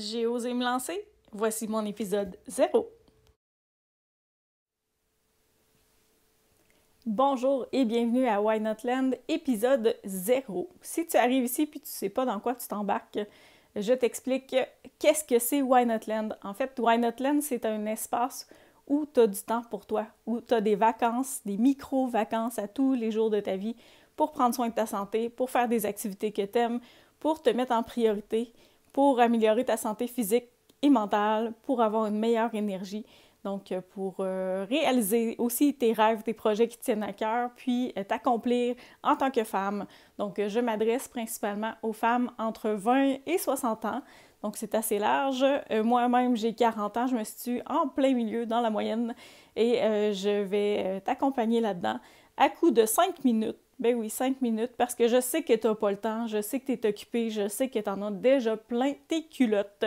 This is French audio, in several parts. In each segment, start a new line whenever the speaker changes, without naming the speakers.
J'ai osé me lancer. Voici mon épisode 0. Bonjour et bienvenue à Why Not Land, épisode 0. Si tu arrives ici et tu ne sais pas dans quoi tu t'embarques, je t'explique qu'est-ce que c'est Why Not Land. En fait, Why Not Land, c'est un espace où tu as du temps pour toi, où tu as des vacances, des micro-vacances à tous les jours de ta vie pour prendre soin de ta santé, pour faire des activités que tu aimes, pour te mettre en priorité, pour améliorer ta santé physique et mentale, pour avoir une meilleure énergie. Donc, pour réaliser aussi tes rêves, tes projets qui te tiennent à cœur, puis t'accomplir en tant que femme. Donc, je m'adresse principalement aux femmes entre 20 et 60 ans. Donc, c'est assez large. Moi-même, j'ai 40 ans. Je me situe en plein milieu, dans la moyenne. Et je vais t'accompagner là-dedans à coup de 5 minutes. Ben oui, 5 minutes, parce que je sais que tu n'as pas le temps, je sais que tu es occupé, je sais que tu en as déjà plein tes culottes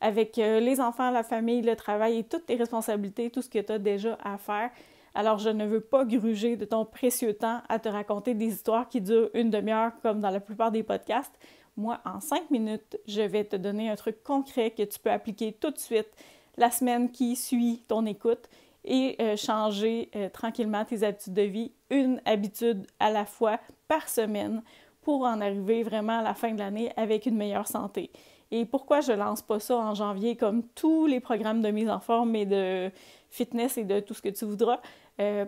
avec les enfants, la famille, le travail et toutes tes responsabilités, tout ce que tu as déjà à faire. Alors, je ne veux pas gruger de ton précieux temps à te raconter des histoires qui durent une demi-heure, comme dans la plupart des podcasts. Moi, en 5 minutes, je vais te donner un truc concret que tu peux appliquer tout de suite la semaine qui suit ton écoute et changer tranquillement tes habitudes de vie, une habitude à la fois par semaine pour en arriver vraiment à la fin de l'année avec une meilleure santé. Et pourquoi je lance pas ça en janvier comme tous les programmes de mise en forme et de fitness et de tout ce que tu voudras?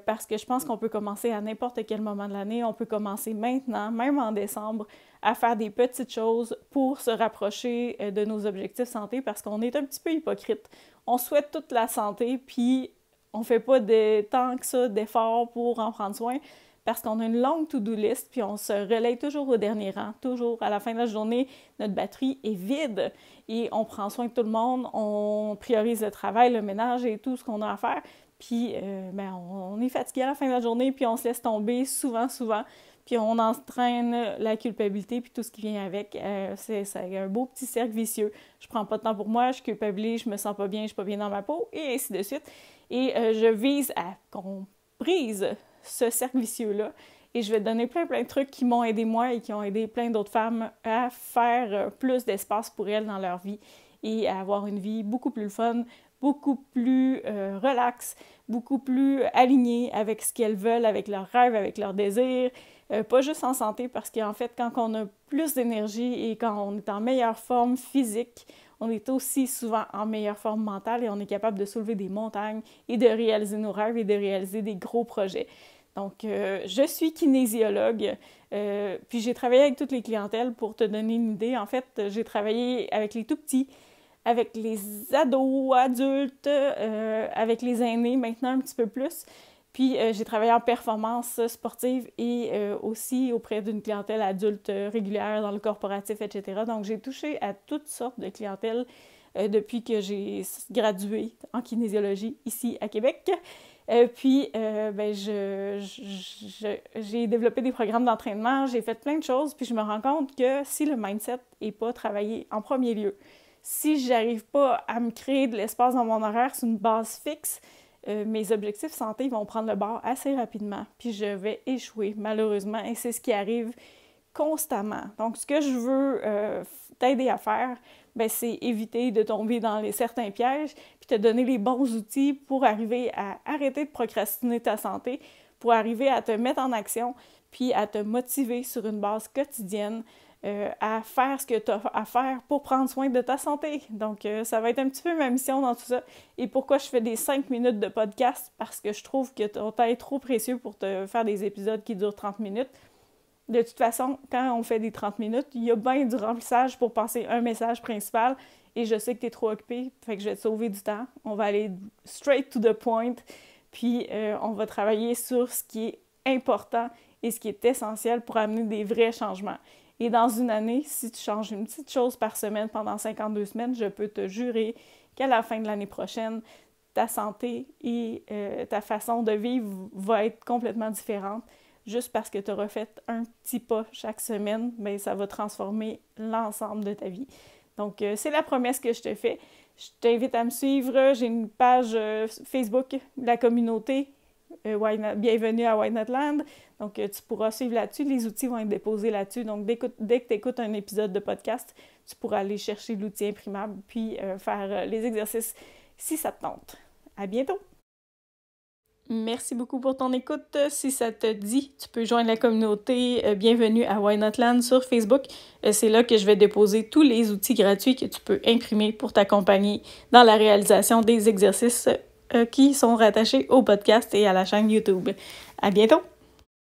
Parce que je pense qu'on peut commencer à n'importe quel moment de l'année. On peut commencer maintenant, même en décembre, à faire des petites choses pour se rapprocher de nos objectifs santé parce qu'on est un petit peu hypocrite. On souhaite toute la santé, puis on fait pas tant que ça d'efforts pour en prendre soin parce qu'on a une longue to-do list, puis on se relaye toujours au dernier rang. Toujours, à la fin de la journée, notre batterie est vide et on prend soin de tout le monde, on priorise le travail, le ménage et tout ce qu'on a à faire. Puis, on est fatigué à la fin de la journée, puis on se laisse tomber souvent, puis on entraîne la culpabilité puis tout ce qui vient avec. C'est un beau petit cercle vicieux. Je prends pas de temps pour moi, je culpabilise, je me sens pas bien, je suis pas bien dans ma peau, et ainsi de suite. Et je vise à qu'on brise ce cercle vicieux-là. Et je vais te donner plein de trucs qui m'ont aidé moi et qui ont aidé plein d'autres femmes à faire plus d'espace pour elles dans leur vie et à avoir une vie beaucoup plus fun, beaucoup plus relaxe, beaucoup plus alignée avec ce qu'elles veulent, avec leurs rêves, avec leurs désirs. Pas juste en santé, parce qu'en fait, quand on a plus d'énergie et quand on est en meilleure forme physique, on est aussi souvent en meilleure forme mentale et on est capable de soulever des montagnes et de réaliser nos rêves et de réaliser des gros projets. Donc, je suis kinésiologue, puis j'ai travaillé avec toutes les clientèles pour te donner une idée. En fait, j'ai travaillé avec les tout-petits, avec les ados, adultes, avec les aînés, maintenant un petit peu plus. Puis, j'ai travaillé en performance sportive et aussi auprès d'une clientèle adulte régulière dans le corporatif, etc. Donc, j'ai touché à toutes sortes de clientèles depuis que j'ai gradué en kinésiologie ici à Québec. J'ai développé des programmes d'entraînement, j'ai fait plein de choses, puis je me rends compte que si le mindset n'est pas travaillé en premier lieu, si j'arrive pas à me créer de l'espace dans mon horaire sur une base fixe, mes objectifs santé vont prendre le bord assez rapidement, puis je vais échouer malheureusement, et c'est ce qui arrive constamment. Donc, ce que je veux t'aider à faire, c'est éviter de tomber dans certains pièges, puis te donner les bons outils pour arriver à arrêter de procrastiner ta santé, pour arriver à te mettre en action, puis à te motiver sur une base quotidienne à faire ce que tu as à faire pour prendre soin de ta santé. Donc, ça va être un petit peu ma mission dans tout ça. Et pourquoi je fais des 5 minutes de podcast? Parce que je trouve que ton temps est trop précieux pour te faire des épisodes qui durent 30 minutes. De toute façon, quand on fait des 30 minutes, il y a bien du remplissage pour passer un message principal et je sais que tu es trop occupé, fait que je vais te sauver du temps. On va aller straight to the point, puis on va travailler sur ce qui est important et ce qui est essentiel pour amener des vrais changements. Et dans une année, si tu changes une petite chose par semaine pendant 52 semaines, je peux te jurer qu'à la fin de l'année prochaine, ta santé et ta façon de vivre va être complètement différente. Juste parce que tu auras fait un petit pas chaque semaine, ça va transformer l'ensemble de ta vie. Donc, c'est la promesse que je te fais. Je t'invite à me suivre. J'ai une page Facebook, la communauté, Bienvenue à Why Not Land. Donc, tu pourras suivre là-dessus. Les outils vont être déposés là-dessus. Donc, dès que tu écoutes un épisode de podcast, tu pourras aller chercher l'outil imprimable puis faire les exercices si ça te tente. À bientôt! Merci beaucoup pour ton écoute. Si ça te dit, tu peux joindre la communauté Bienvenue à Why Not Land sur Facebook. C'est là que je vais déposer tous les outils gratuits que tu peux imprimer pour t'accompagner dans la réalisation des exercices qui sont rattachés au podcast et à la chaîne YouTube. À bientôt!